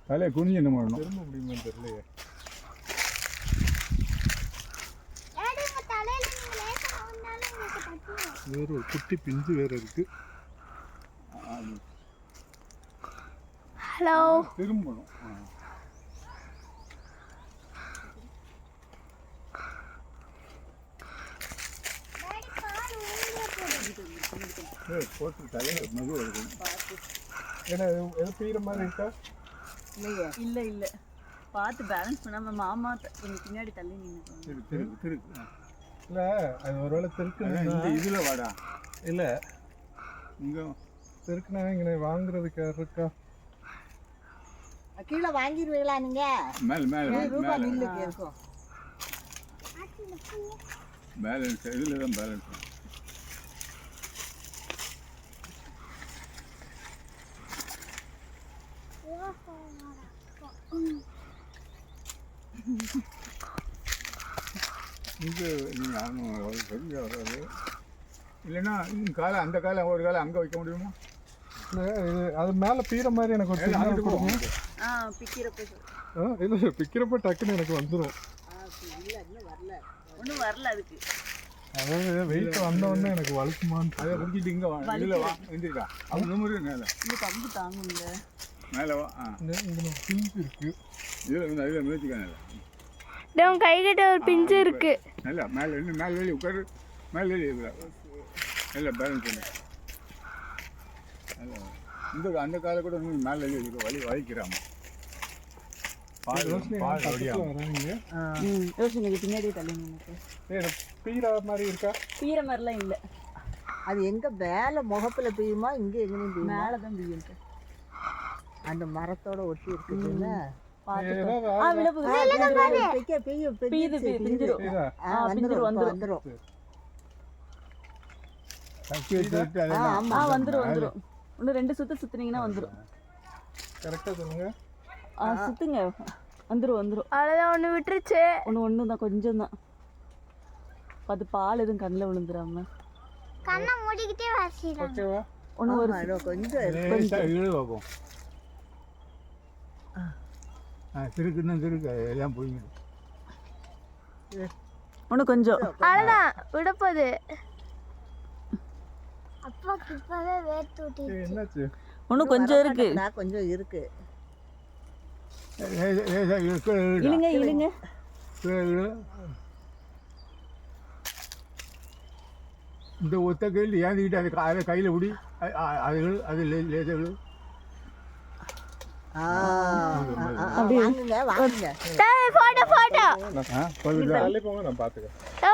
தலையை குனிஞ்சு என்ன பண்ணணும்? திரும்ப முடியுமா தெரியலையே. வேறு ஒரு குட்டி பிஞ்சு வேற இருக்கு. ஹலோ. திரும்பணும். போட்டு தலையை மகு வருது. ஏன்னா எது பீற மாதிரி இருக்கா? இல்லையே. இல்லை இல்லை, பார்த்து பேலன்ஸ் பண்ணாமல் மாமா கொஞ்சம் பின்னாடி தள்ளி நின்று. திருக்கு. இல்லை அது ஒருவேளை திருக்கு. இந்த இதில் வாடா. இல்லை இங்கே திருக்குனா இங்கே வாங்குறதுக்கு யார் இருக்கா? கீழே வாங்கிடுவீங்களா நீங்க? மேலே மேலே ரூபாய் மில்லுக்கு இருக்கும். பேலன்ஸ் இதில் தான் பேலன்ஸ். இங்கே நீங்கள் அவனு பெரிய வராது. இல்லைன்னா காலை அந்த காலை ஒரு காலை அங்கே வைக்க முடியுமா? இல்லை இது அது மேலே பீற மாதிரி எனக்கு ஒரு சிக்னல் கொடுங்க. இல்லை பிக்கிறப்ப டக்குன்னு எனக்கு வந்துடும். ஒன்றும் வரல அதுக்கு. அதாவது வெயிட் வந்தோடனே எனக்கு வழுக்குமான்னு. அதை பிடிச்சிட்டு இங்கே வா. இதில் வா எந்திரிக்கா. அவங்க நம்பரு மேலே இந்த கம்பு தாங்குங்க. மேலே வா. இங்கே பிஞ்சு இருக்கு. இதில் முயற்சிக்கா. உன் கைகிட்ட ஒரு பிஞ்சு இருக்கு. நல்லா மேலே இன்னும் மேலே வெளியே உட்காரு. மேலே வெளியே நல்லா பேலன்ஸ் பண்ணு. இந்த அந்த காலை கூட மேலே வெளியே இருக்கு. வலிக்கிறாமா பின்னாடி தள்ளி பீற மாதிரி இருக்கா? பீற மாதிரிலாம் இல்லை. அது எங்க மேல முகப்புல பெய்யுமா இங்க எங்கேயும் மேலே தான் பெய்யும். அந்த மரத்தோட ஒட்டி இருக்குதுல்ல. இன்னும் 2 சுத்து சுத்துனீங்கன்னா வந்துடும். கரெக்டா சொல்லுங்க. சுத்துங்க, வந்துடும். அவ்வளோதான், ஒன்று விட்டுருச்சு. ஒன்று தான், கொஞ்சம் தான். அது பால் எதுவும் கண்ணில் விழுந்துடாம கண்ணை மூடிக்கிட்டே வாசிடுறாங்க. ஓகேவா? ஒன்று ஒரு கொஞ்சம் பார்ப்போம். திருக்குன்னா திருக்கு எல்லாம் போயிடும். ஒன்று கொஞ்சம். அவ்வளோதான், விடப்போகுது. அப்பா இப்பவே வேர்த்து ஊட்டி. என்னாச்சு? ஒன்று கொஞ்சம் இருக்கு. கொஞ்சம் இருக்கு. இழுங்க. இந்த ஒத்த கையில் ஏந்திக்கிட்டு அதை கையில் விடி. அது லேசு. வாங்குங்க. போட்டோ தள்ளி போங்க, நான் பார்த்துக்கிறேன்.